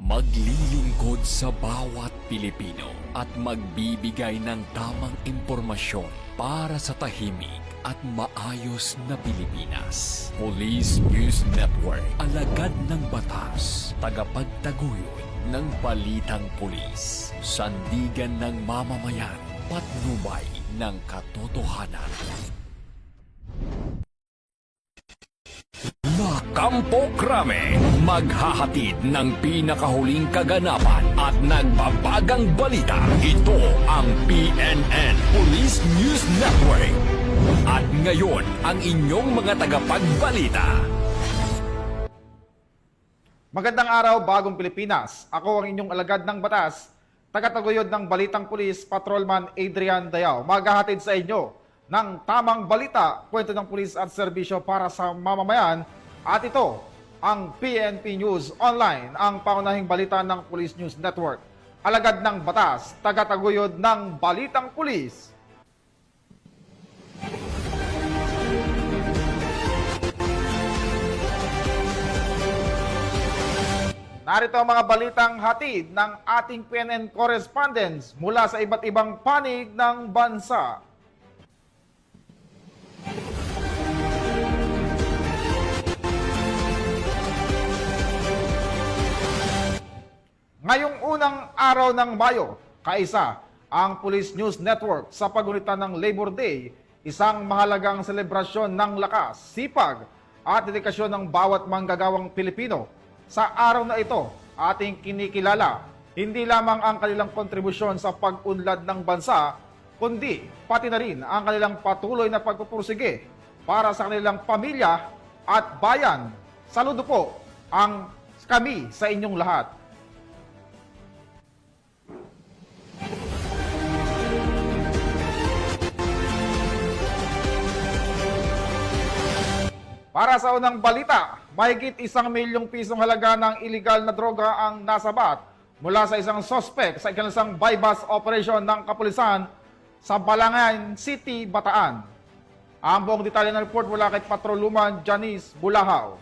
Maglilingkod sa bawat Pilipino at magbibigay ng tamang impormasyon para sa tahimik at maayos na Pilipinas. Police News Network, alagad ng batas, tagapagtaguyod ng balitang pulis, sandigan ng mamamayan, patnubay ng katotohanan. Kampo Krame, maghahatid ng pinakahuling kaganapan at nagbabagang balita. Ito ang PNN Police News Network. At ngayon, ang inyong mga tagapagbalita. Magandang araw, bagong Pilipinas. Ako ang inyong alagad ng batas, tagataguyod ng Balitang Pulis, Patrolman Adrian Dayao. Maghahatid sa inyo ng tamang balita, kwento ng pulis at serbisyo para sa mamamayan. At ito, ang PNP News Online, ang pangunahing balita ng Police News Network. Alagad ng batas, tagataguyod ng Balitang Pulis. Narito ang mga balitang hatid ng ating PNN correspondents mula sa iba't ibang panig ng bansa. Ngayong unang araw ng Mayo, kaisa ang Police News Network sa paggunita ng Labor Day, isang mahalagang selebrasyon ng lakas, sipag at dedikasyon ng bawat manggagawang Pilipino. Sa araw na ito, ating kinikilala hindi lamang ang kanilang kontribusyon sa pag-unlad ng bansa, kundi pati na rin ang kanilang patuloy na pagpupursige para sa kanilang pamilya at bayan. Saludo po ang kami sa inyong lahat. Para sa unang balita, mahigit 1 milyong pisong halaga ng iligal na droga ang nasabat mula sa isang sospek sa ikinasang bypass operation ng kapulisan sa Balangan City, Bataan. Ang buong detalye ng report mula kay Patrolwoman Janice Bulahaw.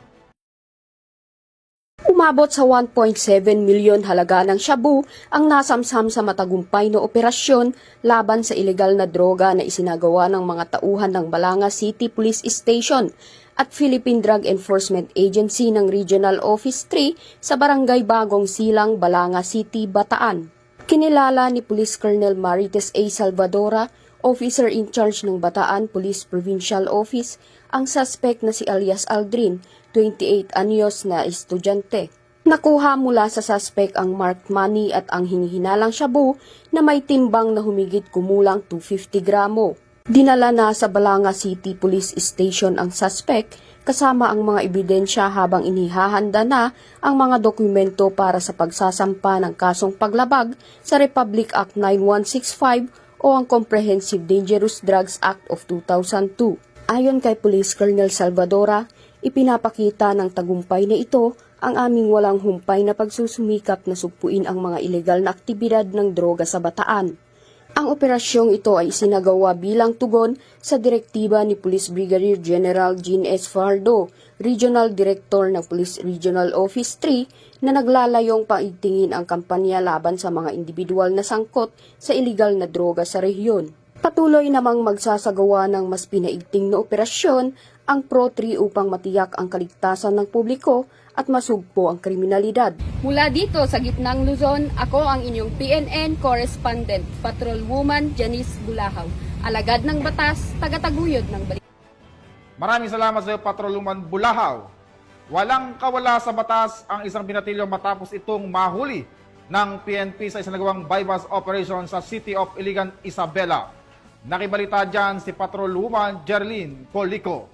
Umabot sa 1.7 milyon halaga ng shabu ang nasamsam sa matagumpay na operasyon laban sa ilegal na droga na isinagawa ng mga tauhan ng Balanga City Police Station at Philippine Drug Enforcement Agency ng Regional Office 3 sa Barangay Bagong Silang, Balanga City, Bataan. Kinilala ni Police Colonel Marites A. Salvadora, Officer in Charge ng Bataan Police Provincial Office, ang suspect na si alias Aldrin, 28 anyos na estudyante. Nakuha mula sa suspect ang marked money at ang hinihinalang shabu na may timbang na humigit kumulang 250 gramo. Dinala na sa Balanga City Police Station ang suspect kasama ang mga ebidensya habang inihahanda na ang mga dokumento para sa pagsasampa ng kasong paglabag sa Republic Act 9165 o ang Comprehensive Dangerous Drugs Act of 2002. Ayon kay Police Colonel Salvadora, ipinapakita ng tagumpay na ito ang aming walang humpay na pagsusumikap na sugpuin ang mga ilegal na aktibidad ng droga sa Bataan. Ang operasyong ito ay isinagawa bilang tugon sa direktiba ni Police Brigadier General Jean S. Fajardo, Regional Director ng Police Regional Office 3, na naglalayong paigtingin ang kampanya laban sa mga individual na sangkot sa ilegal na droga sa rehiyon. Patuloy namang magsasagawa ng mas pinaigting na operasyon ang Pro-3 upang matiyak ang kaligtasan ng publiko at masugpo ang kriminalidad. Mula dito sa gitnang Luzon, ako ang inyong PNN correspondent, Patrolwoman Janice Bulahaw. Alagad ng batas, tagataguyod ng balita. Maraming salamat sa iyo, Patrolwoman Bulahaw. Walang kawala sa batas ang isang binatilyo matapos itong mahuli ng PNP sa isinagawang bypass operation sa City of Iligan, Isabela. Nakibalita dyan si Patrolwoman Jerlyn Colico.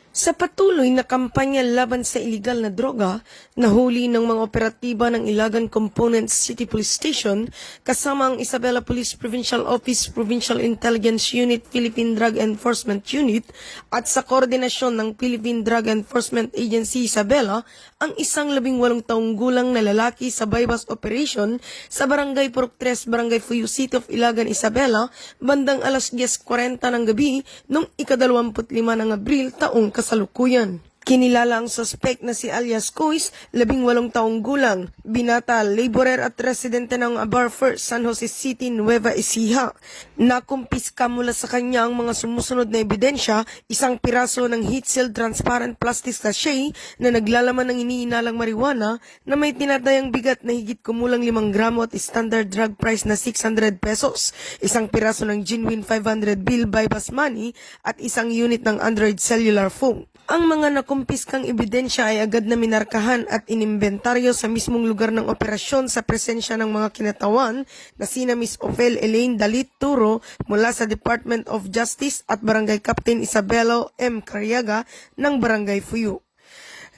Sa patuloy na kampanya laban sa iligal na droga, nahuli ng mga operatiba ng Ilagan Component City Police Station kasama ang Isabela Police Provincial Office, Provincial Intelligence Unit, Philippine Drug Enforcement Unit at sa koordinasyon ng Philippine Drug Enforcement Agency Isabela ang isang 18 taong gulang na lalaki sa bypass operation sa Barangay Purok 3, Barangay Fuyo, City of Ilagan, Isabela, bandang alas 10:40 ng gabi noong ika-25 ng Abril taong kasalukuyan. Kinilala ang suspect na si alias Kuis, 18 taong gulang, binata, laborer at residente ng Abar First, San Jose City, Nueva Ecija. Nakumpiska mula sa kanya ang mga sumusunod na ebidensya, isang piraso ng heat-sealed transparent plastic sachet na naglalaman ng iniinalang marijuana na may tinatayang bigat na higit kumulang 5 gramo at standard drug price na 600 pesos, isang piraso ng genuine 500 bill bypass money at isang unit ng Android cellular phone. Ang mga nakumpiskang ebidensya ay agad na minarkahan at inimbentaryo sa mismong lugar ng operasyon sa presensya ng mga kinatawan na sina Miss Ophel Elaine Dalit Turo mula sa Department of Justice at Barangay Captain Isabelo M. Cariaga ng Barangay Fuyu.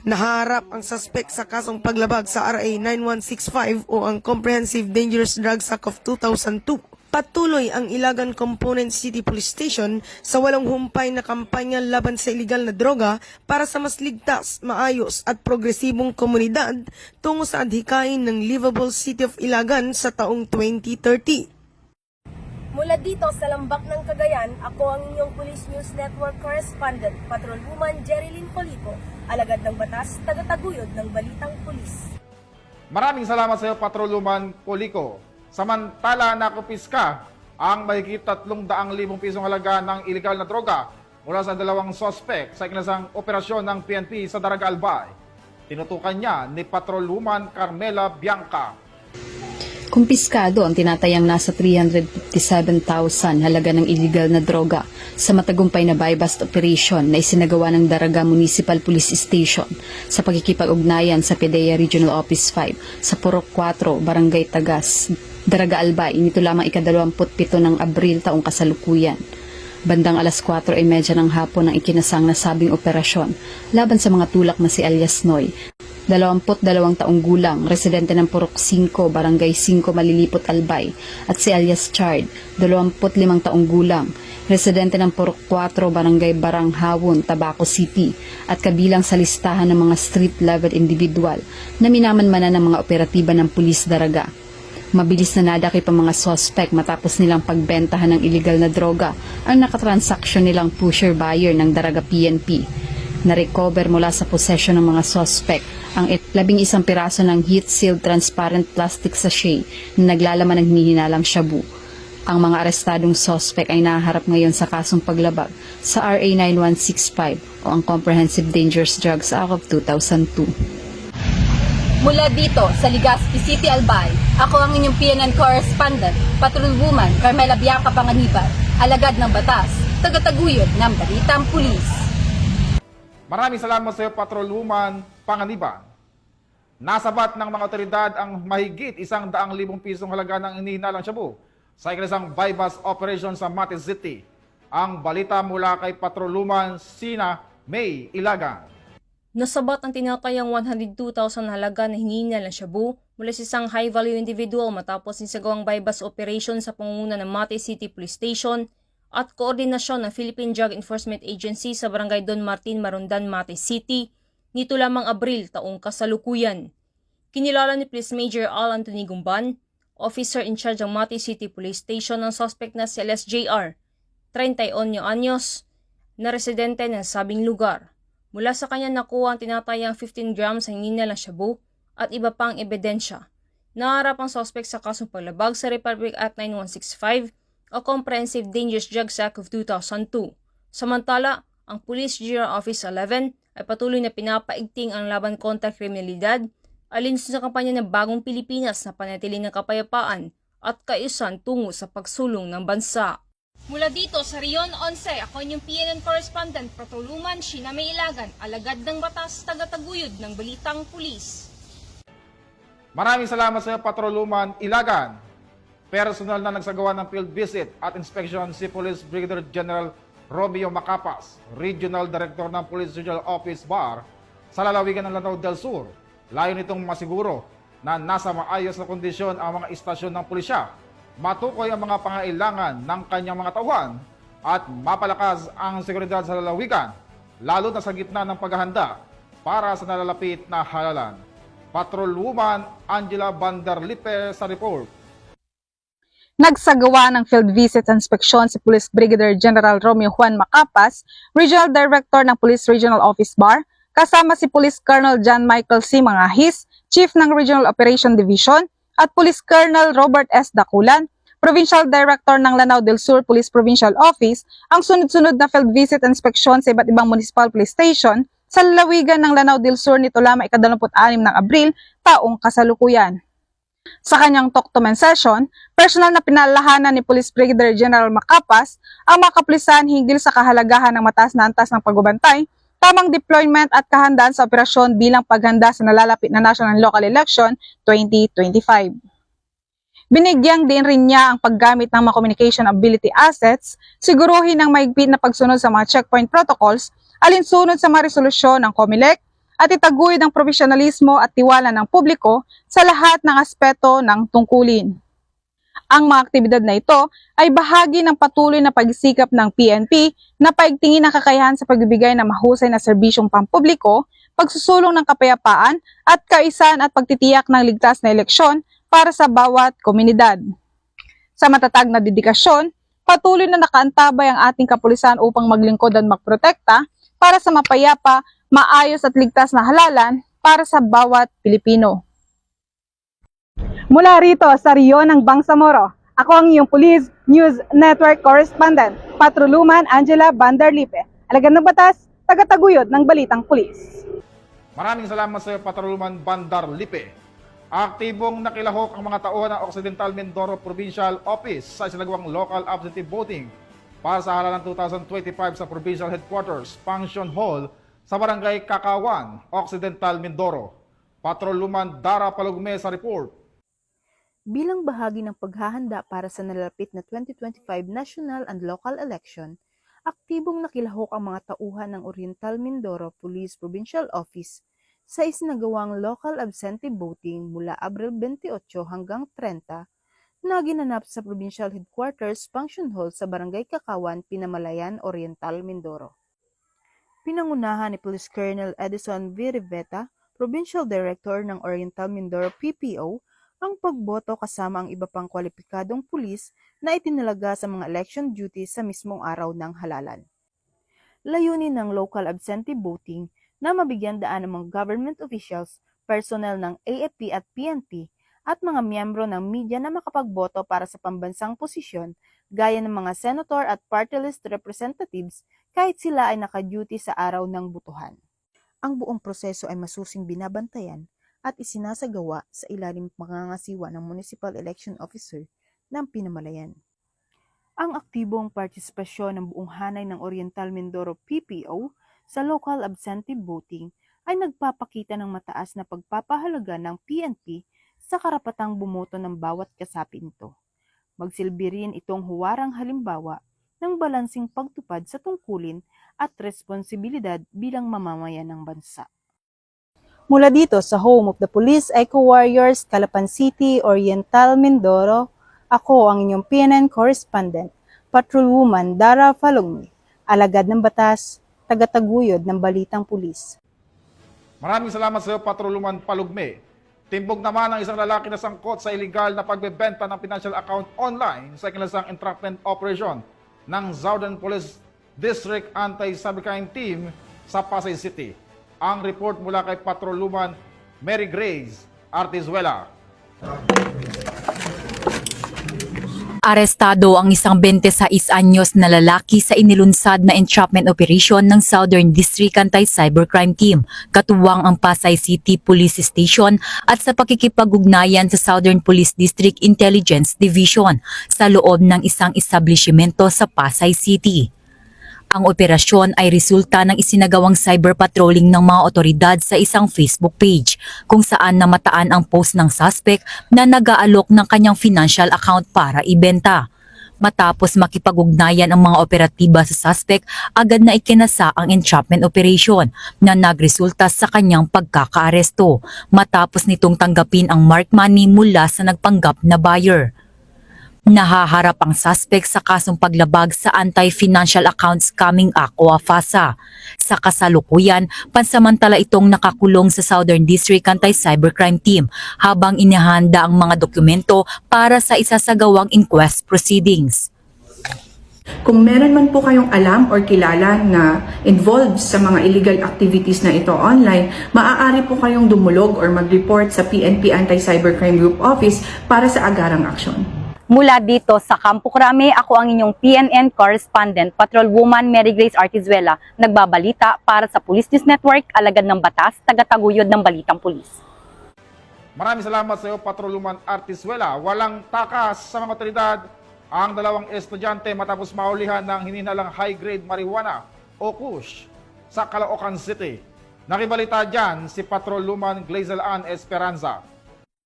Naharap ang suspect sa kasong paglabag sa RA 9165 o ang Comprehensive Dangerous Drugs Act of 2002. Patuloy ang Ilagan Component City Police Station sa walang humpay na kampanya laban sa iligal na droga para sa mas ligtas, maayos at progresibong komunidad tungo sa adhikain ng Livable City of Ilagan sa taong 2030. Mula dito sa Lambak ng Cagayan, ako ang inyong Police News Network Correspondent, Patrolwoman Jerilyn Polico, alagad ng batas, tagataguyod ng Balitang Pulis. Maraming salamat sa iyo, Patrolwoman Polico. Samantala, nakupiska ang mahigit 300,000 pisong halaga ng iligal na droga mula sa 2 sospek sa ikinasang operasyon ng PNP sa Daraga Albay. Tinutukan niya ni Patrolwoman Carmela Bianca. Kumpiskado ang tinatayang nasa 357,000 halaga ng illegal na droga sa matagumpay na buy-bust operation na isinagawa ng Daraga Municipal Police Station sa pagkikipag-ugnayan sa PDEA Regional Office 5 sa Purok 4, Barangay Tagas, Daraga Albay, nito lamang ika-27 ng Abril taong kasalukuyan. Bandang alas 4:30 ng hapon ang ikinasang nasabing operasyon laban sa mga tulak na si alias Noy, 22 taong gulang, residente ng Purok 5, Barangay 5, Malilipot, Albay, at si alias Chard, 25 taong gulang, residente ng Purok 4, Barangay Baranghawon, Tabaco City, at kabilang sa listahan ng mga street-level individual na minamanmanan ng mga operatiba ng Pulis Daraga. Mabilis na nadakip ang mga suspect matapos nilang pagbentahan ng illegal na droga ang nakatransaksyon nilang pusher-buyer ng Daraga PNP. Na-recover mula sa possession ng mga suspect ang 11 piraso ng heat-sealed transparent plastic sachet na naglalaman ng hinihinalang shabu. Ang mga arestadong suspect ay naharap ngayon sa kasong paglabag sa RA 9165 o ang Comprehensive Dangerous Drugs Act of 2002. Mula dito sa Legazpi City, Albay, ako ang inyong PNN Correspondent, Patrolwoman Carmela Bianca Panganiban, alagad ng batas, tagataguyod ng Balitang Pulis. Maraming salamat sa iyo, Patrolwoman Panganiban. Nasabat ng mga otoridad ang mahigit 100,000 pisong halaga ng inihinalang shabu sa ikinasang buy-bust operation sa Mati City. Ang balita mula kay Patrolwoman Sina May Ilagan. Nasabat ang tinatayang 102,000 halaga na hininal ng shabu mula sa isang high-value individual matapos isagawang buy-bust operation sa pangunguna ng Mati City Police Station at koordinasyon ng Philippine Drug Enforcement Agency sa Barangay Don Martin, Marundan, Mati City, nito lamang Abril taong kasalukuyan. Kinilala ni Police Major Al Anthony Gumban, officer in charge ng Mati City Police Station, ng suspect na si LSJR, 31 anyos, na residente ng sabing lugar. Mula sa kanya nakuha ang tinatayang 15 grams ng hininal ng shabu at iba pang ebidensya. Naharap ang suspect sa kasong paglabag sa Republic Act 9165 o Comprehensive Dangerous Drugs Act of 2002. Samantala, ang Police General Office 11 ay patuloy na pinapaigting ang laban kontra kriminalidad alinsun sa kampanya ng Bagong Pilipinas na panatili ng kapayapaan at kaayusan tungo sa pagsulong ng bansa. Mula dito sa Rion 11, ako inyong PNN Correspondent, Patrolwoman Sheena May Ilagan, alagad ng batas, tagataguyod ng Balitang Pulis. Maraming salamat sa iyo, Patrolwoman Ilagan. Personal na nagsagawa ng field visit at inspection si Police Brigadier General Romeo Macapas, Regional Director ng Police Regional Office BAR sa lalawigan ng Lanao del Sur. Layo nitong masiguro na nasa maayos na kondisyon ang mga istasyon ng pulisya, matukoy ang mga pangailangan ng kanyang mga tauhan at mapalakas ang seguridad sa lalawigan, lalo na sa gitna ng paghahanda para sa nalalapit na halalan. Patrolwoman Angela Banderlipe sa report. Nagsagawa ng field visit at inspeksyon si Police Brigadier General Romeo Juan Macapas, Regional Director ng Police Regional Office BAR, kasama si Police Colonel John Michael C. Mangahis, Chief ng Regional Operation Division, at Police Colonel Robert S. Daculan, Provincial Director ng Lanao del Sur Police Provincial Office, ang sunod-sunod na field visit inspection sa iba't ibang municipal police station sa lalawigan ng Lanao del Sur nito lamang ika-26 ng Abril, taong kasalukuyan. Sa kanyang talk to men session, personal na pinalalahanan ni Police Brigadier General Macapas ang mga kapulisan hinggil sa kahalagahan ng mataas na antas ng pagbabantay, tamang deployment at kahandaan sa operasyon bilang paghanda sa nalalapit na national and local election 2025. Binigyang din rin niya ang paggamit ng mga communication ability assets, siguruhin ang mahigpit na pagsunod sa mga checkpoint protocols, alinsunod sa mga resolusyon ng COMELEC, at itaguyod ang profesionalismo at tiwala ng publiko sa lahat ng aspeto ng tungkulin. Ang mga aktibidad na ito ay bahagi ng patuloy na pagsisikap ng PNP na paigtingin ang kakayahan sa pagbibigay ng mahusay na serbisyong pampubliko, pagsusulong ng kapayapaan at kaisan at pagtitiyak ng ligtas na eleksyon para sa bawat komunidad. Sa matatag na dedikasyon, patuloy na nakaantabay ang ating kapulisan upang maglingkod at magprotekta para sa mapayapa, maayos at ligtas na halalan para sa bawat Pilipino. Mula rito sa Rio ng Bangsamoro, ako ang iyong Police News Network Correspondent, Patroluman Angela Bandarlipe, alagad ng batas, tagataguyod ng Balitang Pulis. Maraming salamat sa iyo, Patroluman Bandar Lipe. Aktibong nakilahok ang mga tauhan ng Occidental Mindoro Provincial Office sa isinagawang local absentee voting para sa halalan 2025 sa Provincial Headquarters Function Hall sa Barangay Kakawan, Occidental Mindoro. Patroluman Dara Palugme sa report. Bilang bahagi ng paghahanda para sa nalalapit na 2025 national and local election, aktibong nakilahok ang mga tauhan ng Oriental Mindoro Police Provincial Office sa isinagawang local absentee voting mula Abril 28 hanggang 30 na ginanap sa Provincial Headquarters Function Hall sa Barangay Kakawan, Pinamalayan, Oriental Mindoro. Pinangunahan ni Police Colonel Edison V. Riveta, Provincial Director ng Oriental Mindoro PPO, ang pagboto kasama ang iba pang kwalipikadong pulis na itinalaga sa mga election duties sa mismong araw ng halalan. Layunin ng local absentee voting na mabigyan daan ng mga government officials, personnel ng AFP at PNP, at mga miyembro ng media na makapagboto para sa pambansang posisyon gaya ng mga senator at party list representatives kahit sila ay naka-duty sa araw ng butuhan. Ang buong proseso ay masusing binabantayan at isinasagawa sa ilalim pangangasiwa ng Municipal Election Officer ng Pinamalayan. Ang aktibong partisipasyon ng buong hanay ng Oriental Mindoro PPO sa local absentee voting ay nagpapakita ng mataas na pagpapahalaga ng PNP sa karapatang bumoto ng bawat kasapi nito. Magsilbi rin itong huwarang halimbawa ng balansing pagtupad sa tungkulin at responsibilidad bilang mamamayan ng bansa. Mula dito sa home of the Police Eco Warriors, Calapan City, Oriental Mindoro, ako ang inyong PNN correspondent, Patrolwoman Dara Falongmi, alagad ng batas, tagataguyod ng Balitang Pulis. Maraming salamat sa iyo, Patroluman Palugme. Timbog naman ang isang lalaki na sangkot sa illegal na pagbebenta ng financial account online sa ikinasang entrapment operation ng Southern Police District Anti-Cybercrime Team sa Pasay City. Ang report mula kay Patroluman Mary Grace Artizuela. Arestado ang isang 26 anyos na lalaki sa inilunsad na entrapment operation ng Southern District Anti-Cybercrime Team, katuwang ang Pasay City Police Station at sa pakikipag-ugnayan sa Southern Police District Intelligence Division sa loob ng isang establishmento sa Pasay City. Ang operasyon ay resulta ng isinagawang cyber patrolling ng mga otoridad sa isang Facebook page kung saan namataan ang post ng suspect na nag-aalok ng kanyang financial account para ibenta. Matapos makipag-ugnayan ang mga operatiba sa suspect, agad na ikinasa ang entrapment operation na nagresulta sa kanyang pagkakaaresto matapos nitong tanggapin ang mark money mula sa nagpanggap na buyer. Nahaharap ang suspect sa kasong paglabag sa Anti-Financial Account Scamming Act o AFASA. Sa kasalukuyan, pansamantala itong nakakulong sa Southern District Anti-Cybercrime Team habang inihanda ang mga dokumento para sa isasagawang inquest proceedings. Kung meron man po kayong alam or kilala na involved sa mga illegal activities na ito online, maaari po kayong dumulog or mag-report sa PNP Anti-Cybercrime Group Office para sa agarang aksyon. Mula dito sa Campo Crame, ako ang inyong PNN correspondent, Patrolwoman Mary Grace Artizuela, nagbabalita para sa Police News Network, alagad ng batas, tagataguyod ng balitang pulis. Maraming salamat sa iyo, Patrolwoman Artizuela. Walang takas sa mga otoridad ang dalawang estudyante matapos maulihan ng hininalang high-grade marijuana o kush sa Caloocan City. Nakibalita dyan si Patrolwoman Glazel Ann Esperanza.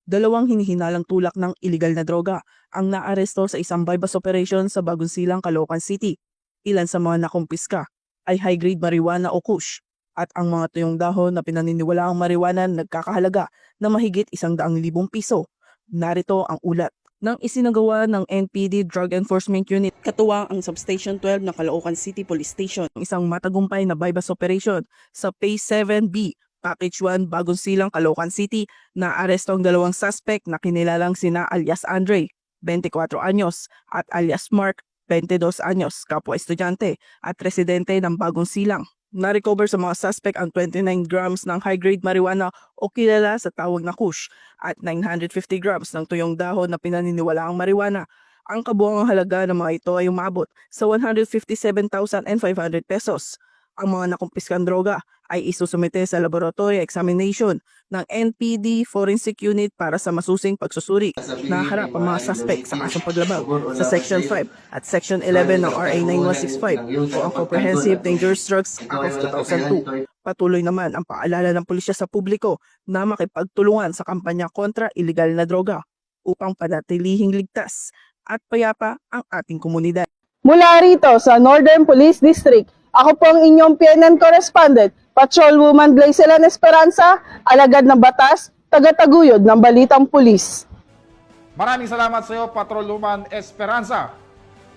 Dalawang hinihinalang tulak ng iligal na droga ang naaresto sa isang bypass operation sa Bagong Silang, Caloocan City. Ilan sa mga nakumpiska ay high-grade marijuana o kush at ang mga tuyong dahon na pinaniniwalaang marijuana nagkakahalaga na mahigit 100,000 piso. Narito ang ulat ng isinagawa ng NPD Drug Enforcement Unit katuwang ang Substation 12 ng Caloocan City Police Station. Isang matagumpay na bypass operation sa Phase 7B, Package 1, Bagong Silang, Caloocan City na aresto ang dalawang suspect na kinilalang sina alias Andre, 24 anyos at alias Mark, 22 anyos, kapwa estudyante at residente ng Bagong Silang. Na-recover sa mga suspect ang 29 grams ng high-grade marijuana o kilala sa tawag na kush at 950 grams ng tuyong dahon na pinaniniwalaang marijuana. Ang kabuuang halaga ng mga ito ay umabot sa 157,500 pesos. Ang mga nakumpiskang droga ay isusumite sa laboratory examination ng NPD Forensic Unit para sa masusing pagsusuri. Naharap ang mga suspect sa kasong paglabag sa Section 5 at Section 11 ng RA 9165 o ang Comprehensive Dangerous Drugs Act of 2002. Patuloy naman ang paalala ng pulisya sa publiko na makipagtulungan sa kampanya kontra iligal na droga upang panatilihing ligtas at payapa ang ating komunidad. Mula rito sa Northern Police District, ako po ang inyong PNN correspondent, Patrolwoman Glazel Ann Esperanza, alagad ng batas, tagataguyod ng balitang pulis. Maraming salamat sa iyo, Patrolwoman Esperanza.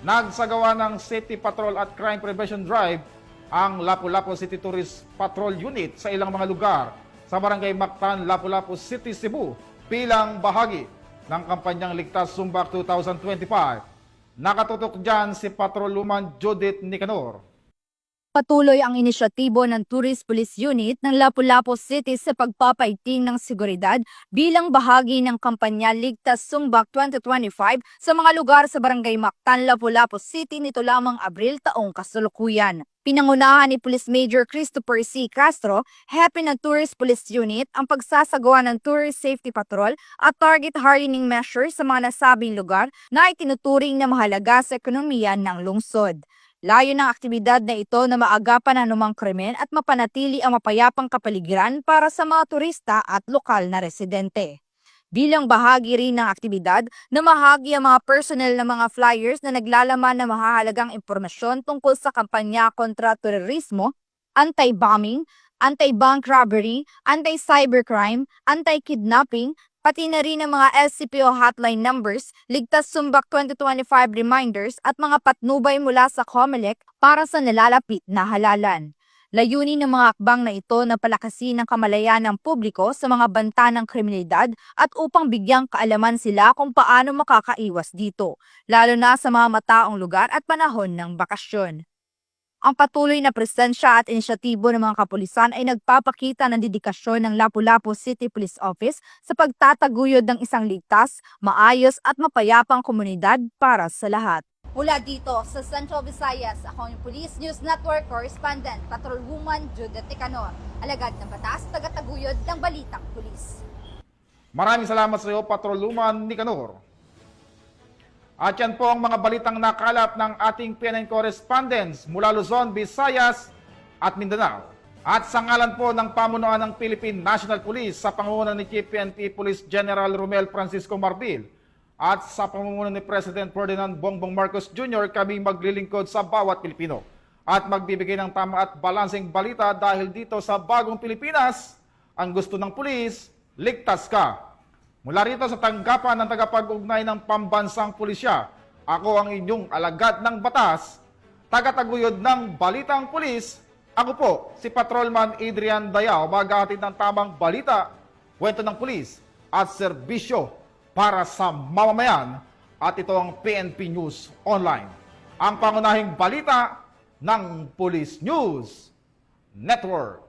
Nagsagawa ng City Patrol at Crime Prevention Drive ang Lapu-Lapu City Tourist Patrol Unit sa ilang mga lugar sa Barangay Mactan, Lapu-Lapu City, Cebu bilang bahagi ng kampanyang Ligtas Sumbak 2025. Nakatutok dyan si Patrolwoman Judith Nicanor. Patuloy ang inisyatibo ng Tourist Police Unit ng Lapu-Lapu City sa pagpapaiting ng seguridad bilang bahagi ng kampanya Ligtas Sumbak 2025 sa mga lugar sa Barangay Mactan, Lapu-Lapu City nito lamang Abril taong kasalukuyan. Pinangunahan ni Police Major Christopher C. Castro, hepe ng Tourist Police Unit, ang pagsasagawa ng Tourist Safety Patrol at target hardening measures sa mga nasabing lugar na itinuturing na mahalaga sa ekonomiya ng lungsod. Layo ng aktibidad na ito na maagapan ang anumang krimen at mapanatili ang mapayapang kapaligiran para sa mga turista at lokal na residente. Bilang bahagi rin ng aktibidad, namahagi ang mga personnel ng mga flyers na naglalaman ng mahahalagang impormasyon tungkol sa kampanya kontra terorismo, anti-bombing, anti-bank robbery, anti-cybercrime, anti-kidnapping, pati na rin ang mga LCPO hotline numbers, Ligtas Sumbak 2025 reminders at mga patnubay mula sa COMELEC para sa nalalapit na halalan. Layunin ng mga akbang na ito na palakasin ang kamalayan ng publiko sa mga banta ng kriminalidad at upang bigyang kaalaman sila kung paano makakaiwas dito, lalo na sa mga mataong lugar at panahon ng bakasyon. Ang patuloy na presensya at inisyatibo ng mga kapulisan ay nagpapakita ng dedikasyon ng Lapu-Lapu City Police Office sa pagtataguyod ng isang ligtas, maayos at mapayapang komunidad para sa lahat. Mula dito sa Central Visayas, ako ang Police News Network Correspondent, Patrolwoman Judith Nicanor, alagad ng batas, tagataguyod ng balitang pulis. Maraming salamat sa iyo, Patrolwoman Nicanor. At yan po ang mga balitang nakalap ng ating PNN correspondents mula Luzon, Visayas at Mindanao. At sa ngalan po ng pamunuan ng Philippine National Police sa pangunguna ni Chief PNP Police General Romel Francisco Marbil at sa pangunguna ni President Ferdinand Bongbong Marcos Jr., kami maglilingkod sa bawat Pilipino at magbibigay ng tama at balanseng balita dahil dito sa bagong Pilipinas, ang gusto ng pulis, ligtas ka. Mula rito sa tanggapan ng tagapag-ugnay ng pambansang pulisya, ako ang inyong alagad ng batas, tagataguyod ng balitang pulis, ako po si Patrolman Adrian Dayao, maghahatid ng tamang balita, kwento ng pulis at serbisyo para sa mamamayan at ito ang PNP News Online. ang pangunahing balita ng Police News Network.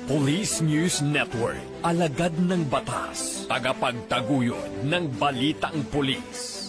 Police News Network, alagad ng batas, tagapagtaguyod ng balitang pulis.